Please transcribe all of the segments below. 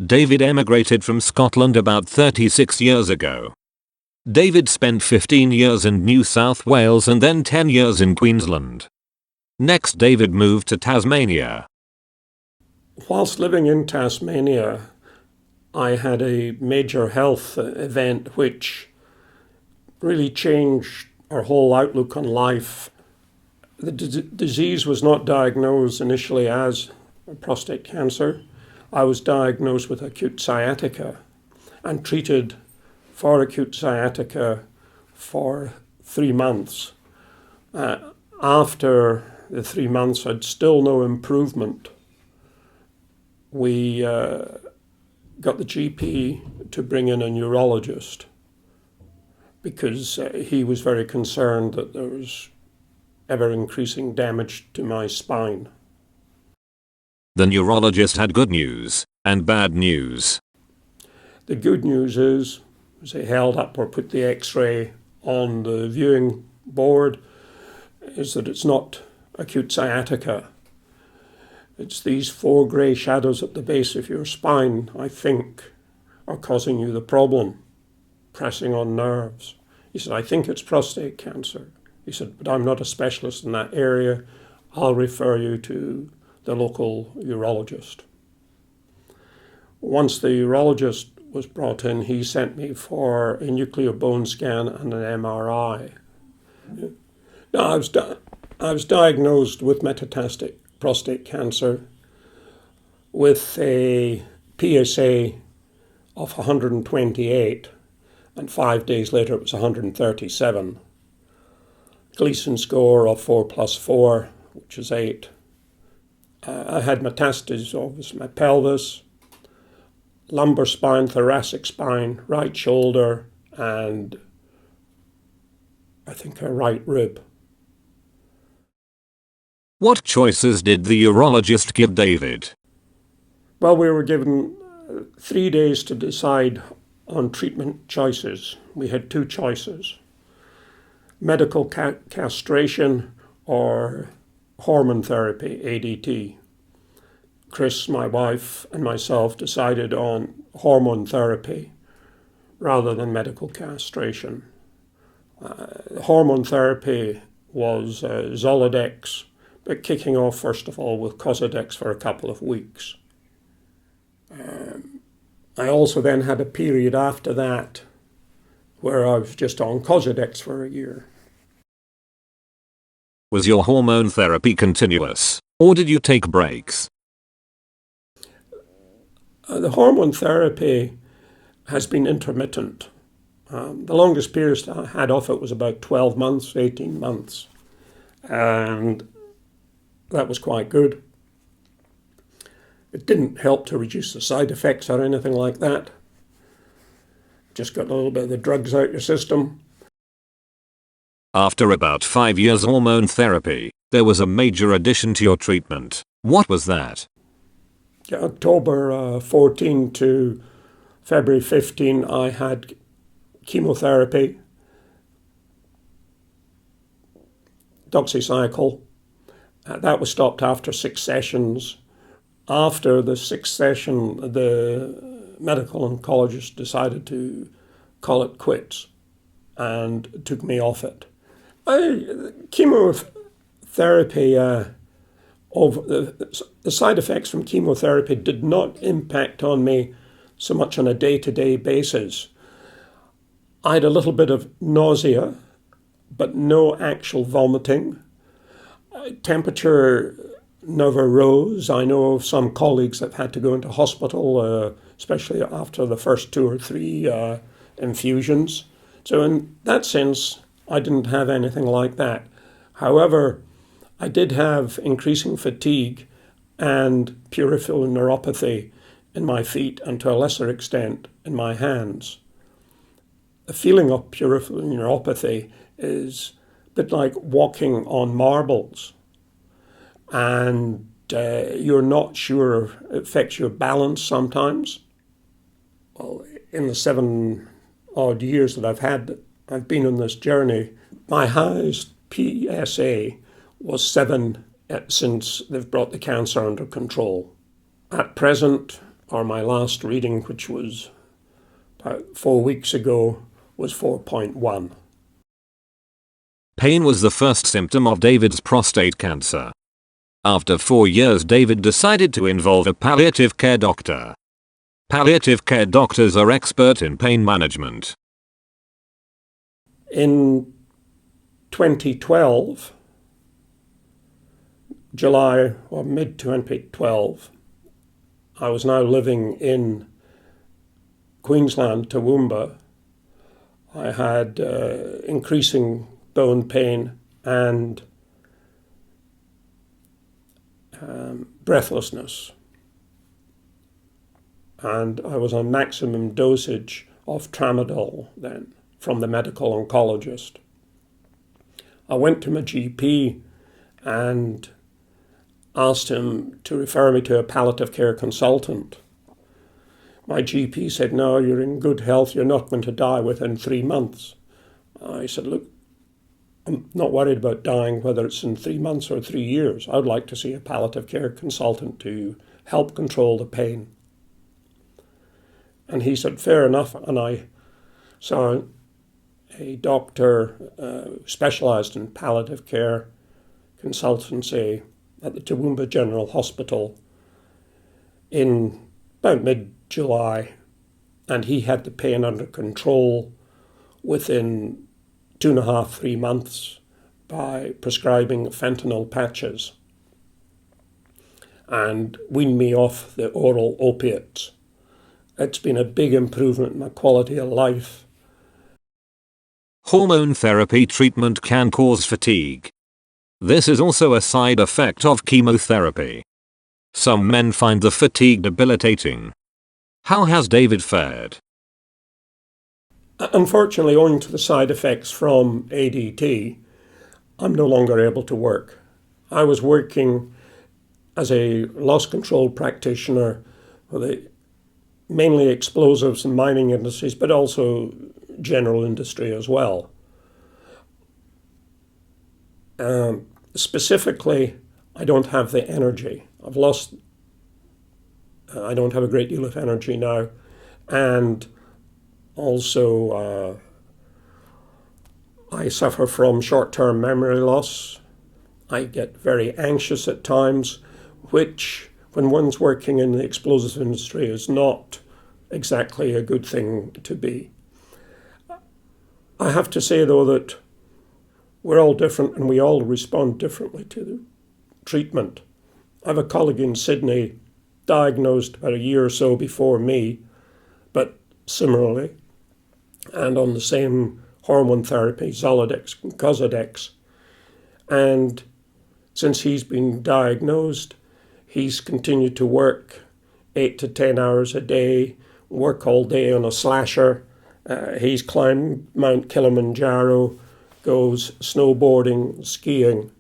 David emigrated from Scotland about 36 years ago. David spent 15 years in New South Wales and then 10 years in Queensland. Next, David moved to Tasmania. Whilst living in Tasmania, I had a major health event which really changed our whole outlook on life. The disease was not diagnosed initially as prostate cancer. I was diagnosed with acute sciatica and treated for acute sciatica for 3 months. After the 3 months, I'd still no improvement. We got the GP to bring in a neurologist because he was very concerned that there was ever-increasing damage to my spine. The neurologist had good news and bad news. The good news is, as they held up or put the X-ray on the viewing board, is that it's not acute sciatica. It's these 4 grey shadows at the base of your spine, I think, are causing you the problem, pressing on nerves. He said, I think it's prostate cancer. He said, but I'm not a specialist in that area. I'll refer you to the local urologist. Once the urologist was brought in, he sent me for a nuclear bone scan and an MRI. Now, I was diagnosed with metastatic prostate cancer with a PSA of 128, and 5 days later it was 137. Gleason score of 4+4, which is 8. I had metastases of my pelvis, lumbar spine, thoracic spine, right shoulder, and I think a right rib. What choices did the urologist give David? Well, we were given 3 days to decide on treatment choices. We had 2 choices: medical castration or hormone therapy, ADT. Chris, my wife, and myself decided on hormone therapy rather than medical castration. Hormone therapy was Zoladex, but kicking off first of all with Cosodex for a couple of weeks. I also then had a period after that where I was just on Cosodex for a year. Was your hormone therapy continuous, or did you take breaks? The hormone therapy has been intermittent. The longest period I had off it was about 12 months, 18 months. And that was quite good. It didn't help to reduce the side effects or anything like that. Just got a little bit of the drugs out your system. After about 5 years hormone therapy, there was a major addition to your treatment. What was that? October 14 to February 15, I had chemotherapy, doxycycle. That was stopped after 6 sessions. After the 6th session, the medical oncologist decided to call it quits and took me off it. Chemotherapy, the side effects from chemotherapy did not impact on me so much on a day-to-day basis. I had a little bit of nausea, but no actual vomiting. Temperature never rose. I know of some colleagues that had to go into hospital, especially after the first 2 or 3 infusions. So in that sense, I didn't have anything like that. However, I did have increasing fatigue and peripheral neuropathy in my feet and to a lesser extent in my hands. The feeling of peripheral neuropathy is a bit like walking on marbles, and you're not sure it affects your balance sometimes. Well, in the 7 odd years that I've been on this journey, my highest PSA was 7 since they've brought the cancer under control. At present, or my last reading, which was about 4 weeks ago, was 4.1. Pain was the first symptom of David's prostate cancer. After 4 years, David decided to involve a palliative care doctor. Palliative care doctors are expert in pain management. In 2012, July or mid-2012, I was now living in Queensland, Toowoomba. I had increasing bone pain and breathlessness. And I was on maximum dosage of tramadol then from the medical oncologist. I went to my GP and asked him to refer me to a palliative care consultant. My GP said, "No, you're in good health, you're not going to die within 3 months." I said, "Look, I'm not worried about dying, whether it's in 3 months or 3 years. I'd like to see a palliative care consultant to help control the pain." And he said, "Fair enough." And I saw a doctor specialised in palliative care consultancy at the Toowoomba General Hospital in about mid-July, and he had the pain under control within 2.5, 3 months by prescribing fentanyl patches and weaned me off the oral opiates. It's been a big improvement in my quality of life. Hormone therapy treatment can cause fatigue. This is also a side effect of chemotherapy. Some men find the fatigue debilitating. How has David fared? Unfortunately, owing to the side effects from ADT, I'm no longer able to work. I was working as a loss control practitioner for the mainly explosives and mining industries, but also general industry as well. Specifically, I don't have the energy. I don't have a great deal of energy now. And also, I suffer from short-term memory loss. I get very anxious at times, which, when one's working in the explosives industry, is not exactly a good thing to be. I have to say, though, that we're all different and we all respond differently to the treatment. I have a colleague in Sydney diagnosed about a year or so before me, but similarly, and on the same hormone therapy, Zoladex and Cozadex. And since he's been diagnosed, he's continued to work 8 to 10 hours a day, work all day on a slasher. He's climbed Mount Kilimanjaro, goes snowboarding, skiing.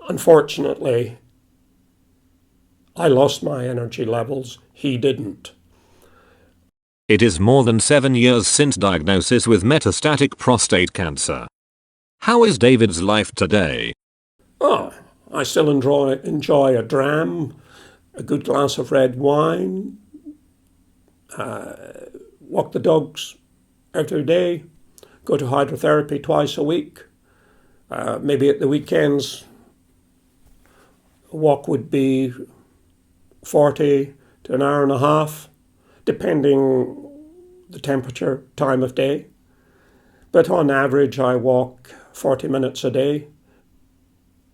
Unfortunately, I lost my energy levels. He didn't. It is more than 7 years since diagnosis with metastatic prostate cancer. How is David's life today? I still enjoy a dram, a good glass of red wine, walk the dogs every day, go to hydrotherapy twice a week. Maybe at the weekends, a walk would be 40 to an hour and a half, depending the temperature, time of day. But on average, I walk 40 minutes a day.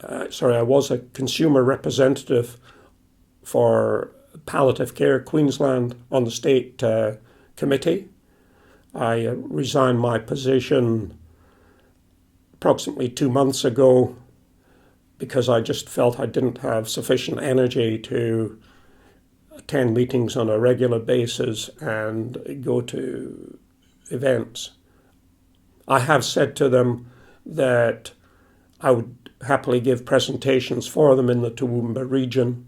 I was a consumer representative for Palliative Care Queensland on the state committee. I resigned my position approximately 2 months ago because I just felt I didn't have sufficient energy to attend meetings on a regular basis and go to events. I have said to them that I would happily give presentations for them in the Toowoomba region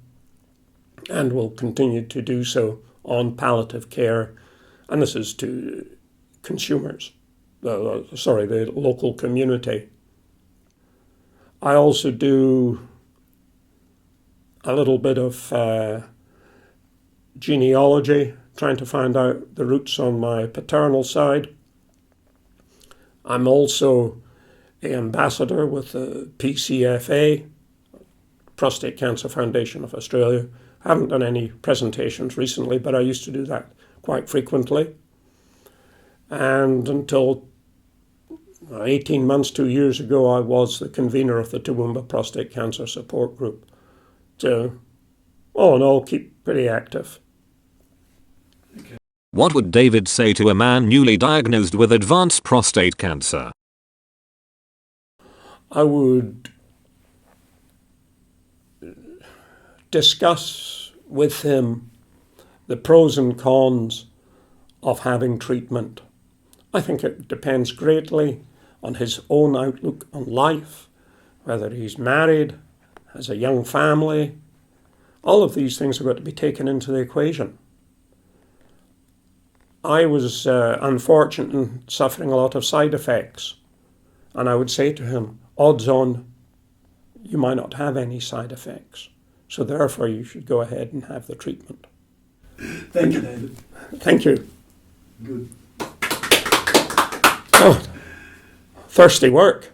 and will continue to do so on palliative care. And this is to consumers, the local community. I also do a little bit of genealogy, trying to find out the roots on my paternal side. I'm also an ambassador with the PCFA, Prostate Cancer Foundation of Australia. I haven't done any presentations recently, but I used to do that quite frequently. And until 18 months, 2 years ago, I was the convener of the Toowoomba Prostate Cancer Support Group. So, all in all, keep pretty active. What would David say to a man newly diagnosed with advanced prostate cancer? I would discuss with him the pros and cons of having treatment. I think it depends greatly on his own outlook on life, whether he's married, has a young family. All of these things have got to be taken into the equation. I was unfortunate in suffering a lot of side effects, and I would say to him, odds on you might not have any side effects, so therefore you should go ahead and have the treatment. Thank you, David. Thank you. Good. Oh, thirsty work.